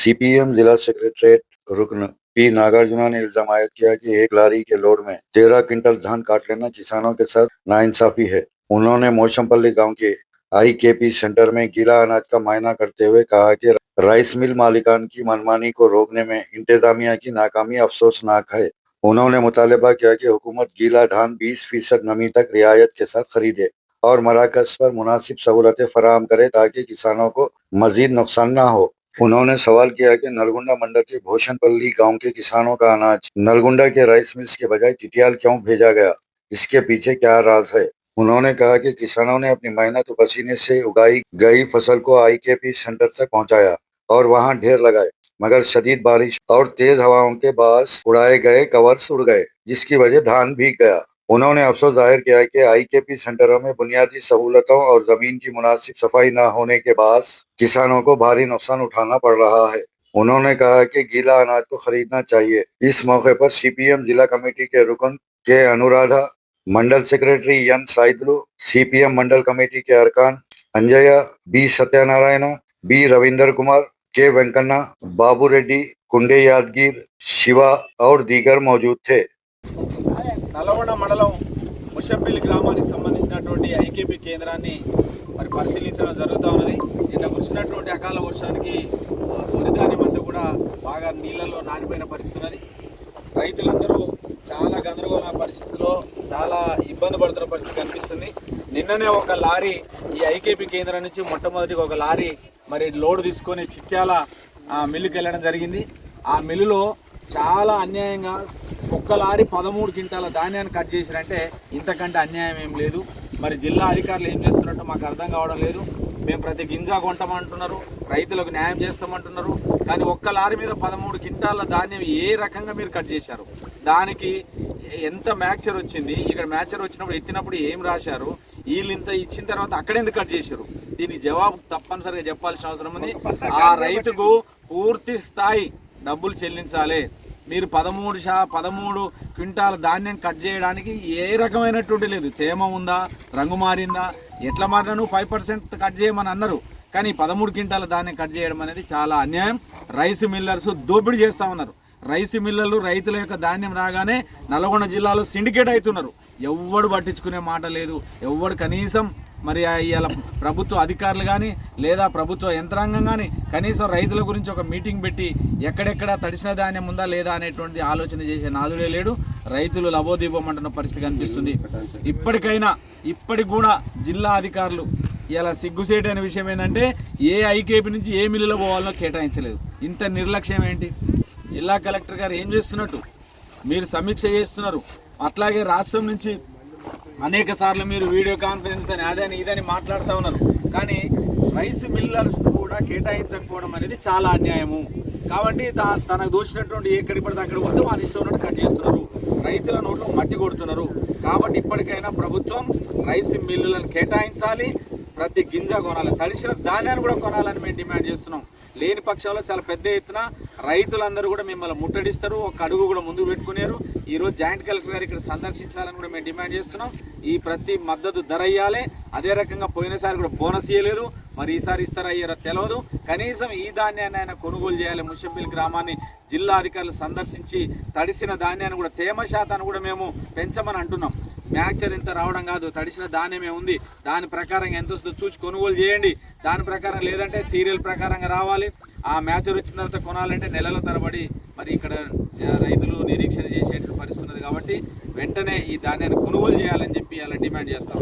CPM जिला secretariat रुकन P Nagarjuna ने इल्जाम आयद किया कि एक लारी के लोड में 13 क्विंटल धान काट लेना किसानों के साथ नाइंसाफी है। उन्होंने मौसमपल्ली गांव के आईकेपी सेंटर में गीला अनाज का मुआयना करते हुए कहा कि राइस मिल मालिकान की मनमानी को रोकने में इंतजामिया की नाकामी अफसोसनाक है। उन्होंने मुतालबा किया कि हुकूमत गीला धान 20% नमी तक रियायत के साथ खरीदे और मराकज पर मुनासिब सहूलतें फराहम करे ताकि किसानों को मजीद नुकसान न हो। उन्होंने सवाल किया कि नलगुंडा मंडल के भोशनपल्ली गांव के किसानों का अनाज नलगुंडा के राइस मिल्स के बजाय चिटियाल क्यों भेजा गया, इसके पीछे क्या राज है। उन्होंने कहा कि किसानों ने अपनी मेहनत और पसीने से उगाई गई फसल को आईकेपी सेंटर तक पहुंचाया और वहां ढेर लगाए, मगर शदीद बारिश और तेज हवाओं के बास उड़ाए गए कवर्स उड़ गए, जिसकी वजह धान भीग गया। उन्होंने अफसोस जाहिर किया कि आईकेपी सेंटरों में बुनियादी सहूलतों और जमीन की मुनासिब सफाई न होने के बास किसानों को भारी नुकसान उठाना पड़ रहा है। उन्होंने कहा कि गीला अनाज को खरीदना चाहिए। इस मौके पर सीपीएम जिला कमेटी के रुकन के अनुराधा, मंडल सेक्रेटरी एन साइदलू, सीपीएम मंडल कमेटी के अरकान अंजय, बी सत्यनारायण, बी रविंदर कुमार, के वेंकन्ना, बाबू रेड्डी, कुंडे यादगीर, शिवा और दीगर मौजूद थे। నల్లగొండ మండలం ముషంపల్లి గ్రామానికి సంబంధించినటువంటి ఐకేపీ కేంద్రాన్ని మరి పరిశీలించడం జరుగుతూ ఉన్నది. నిన్న కురిసినటువంటి అకాల వర్షానికి వరి ధాన్యం అంతా కూడా బాగా నీళ్ళలో నానిపోయిన పరిస్థితి ఉన్నది. రైతులందరూ చాలా గందరగోళ పరిస్థితిలో చాలా ఇబ్బంది పడుతున్న పరిస్థితి కనిపిస్తుంది. నిన్ననే ఒక లారీ ఈ ఐకేపీ కేంద్రం నుంచి మొట్టమొదటిగా ఒక లారీ మరి లోడ్ తీసుకొని చిట్యాల మిల్లుకి వెళ్ళడం జరిగింది. ఆ మిల్లులో చాలా అన్యాయంగా ఒక్క లారీ 13 క్వింటాల ధాన్యాన్ని కట్ చేసిరంటే ఇంతకంటే అన్యాయం ఏం లేదు. మరి జిల్లా అధికారులు ఏం చేస్తున్నట్టు మాకు అర్థం కావడం లేదు. మేము ప్రతి గింజ కొంటామంటున్నారు, రైతులకు న్యాయం చేస్తామంటున్నారు, కానీ ఒక్క లారీ మీద 13 క్వింటాల ధాన్యం ఏ రకంగా మీరు కట్ చేశారు, దానికి ఎంత మ్యాక్చర్ వచ్చింది, ఇక్కడ మ్యాక్చర్ వచ్చినప్పుడు ఎత్తినప్పుడు ఏం రాశారు, వీళ్ళు ఇంత ఇచ్చిన తర్వాత అక్కడెందుకు కట్ చేశారు, దీనికి జవాబు తప్పనిసరిగా చెప్పాల్సిన అవసరం ఉంది. ఆ రైతుకు పూర్తి స్థాయి డబ్బులు చెల్లించాలి. మీరు 13 క్వింటాల ధాన్యం కట్ చేయడానికి ఏ రకమైనటువంటి లేదు, తేమ ఉందా, రంగు మారిందా, ఎట్లా మారినా నువ్వు 5% కట్ చేయమని అన్నారు, కానీ 13 క్వింటాల ధాన్యం కట్ చేయడం అనేది చాలా అన్యాయం. రైస్ మిల్లర్స్ దోపిడీ చేస్తూ ఉన్నారు. రైస్ మిల్లర్లు రైతుల యొక్క ధాన్యం రాగానే నల్గొండ జిల్లాలో సిండికేట్ అవుతున్నారు. ఎవ్వడు పట్టించుకునే మాట లేదు. ఎవ్వడు కనీసం మరి ఇవాళ ప్రభుత్వ అధికారులు కానీ లేదా ప్రభుత్వ యంత్రాంగం కానీ కనీసం రైతుల గురించి ఒక మీటింగ్ పెట్టి ఎక్కడెక్కడ తడిసిన ధాన్యం ఉందా లేదా అనేటువంటి ఆలోచన చేసే నాదుడే లేడు. రైతులు లబోదీపమంటున్న పరిస్థితి కనిపిస్తుంది. ఇప్పటికి కూడా జిల్లా అధికారులు ఇలా సిగ్గుసేటైన విషయం ఏంటంటే ఏ ఐకేపీ నుంచి ఏ మిల్లులో పోవాలో కేటాయించలేదు. ఇంత నిర్లక్ష్యం ఏంటి? జిల్లా కలెక్టర్ గారు ఏం చేస్తున్నట్టు మీరు సమీక్ష చేస్తున్నారు. అట్లాగే రాష్ట్రం నుంచి అనేక సార్లు మీరు వీడియో కాన్ఫరెన్స్ అని అదని ఇదని మాట్లాడుతూ ఉన్నారు, కానీ రైస్ మిల్లర్స్ కూడా కేటాయించకపోవడం అనేది చాలా అన్యాయము. కాబట్టి తనకు దోచినటువంటి ఎక్కడికి పడితే అక్కడ పోతే వాళ్ళ ఇష్టం ఉన్నట్టు కట్ చేస్తున్నారు, రైతుల నోట్లో మట్టి కొడుతున్నారు. కాబట్టి ఇప్పటికైనా ప్రభుత్వం రైస్ మిల్లులను కేటాయించాలి, ప్రతి గింజ కొనాలి, తడిసిన ధాన్యాన్ని కూడా కొనాలని మేము డిమాండ్ చేస్తున్నాం. లేని పక్షంలో చాలా పెద్ద ఎత్తున రైతులందరూ కూడా మిమ్మల్ని ముట్టడిస్తారు. ఒక అడుగు కూడా ముందుకు పెట్టుకున్నారు. ఈరోజు జాయింట్ కలెక్టర్ గారు ఇక్కడ సందర్శించాలని కూడా మేము డిమాండ్ చేస్తున్నాం. ఈ ప్రతి మద్దతు ధర ఇవ్వాలి. అదే రకంగా పోయినసారి కూడా బోనస్ ఇవ్వలేదు, మరి ఈసారి ఇస్తారా అయ్యారో తెలియదు. కనీసం ఈ ధాన్యాన్ని ఆయన కొనుగోలు చేయాలి. ముషంపల్లి గ్రామాన్ని జిల్లా అధికారులు సందర్శించి తడిసిన ధాన్యాన్ని కూడా తేమ శాతాన్ని కూడా మేము పెంచమని అంటున్నాం. మ్యాక్చర్ ఇంత రావడం కాదు, తడిసిన ధాన్యమే ఉంది, దాని ప్రకారంగా ఎంత వస్తుందో చూసి కొనుగోలు చేయండి. దాని ప్రకారం లేదంటే సీరియల్ ప్రకారంగా రావాలి. ఆ మ్యాచర్ వచ్చిన తర్వాత కొనాలంటే నెలల తరబడి మరి ఇక్కడ రైతులు నిరీక్షణ చేసేటువంటి పరిస్థితి ఉన్నది. కాబట్టి వెంటనే ఈ ధాన్యాన్ని కొనుగోలు చేయాలని చెప్పి అలా డిమాండ్ చేస్తాం.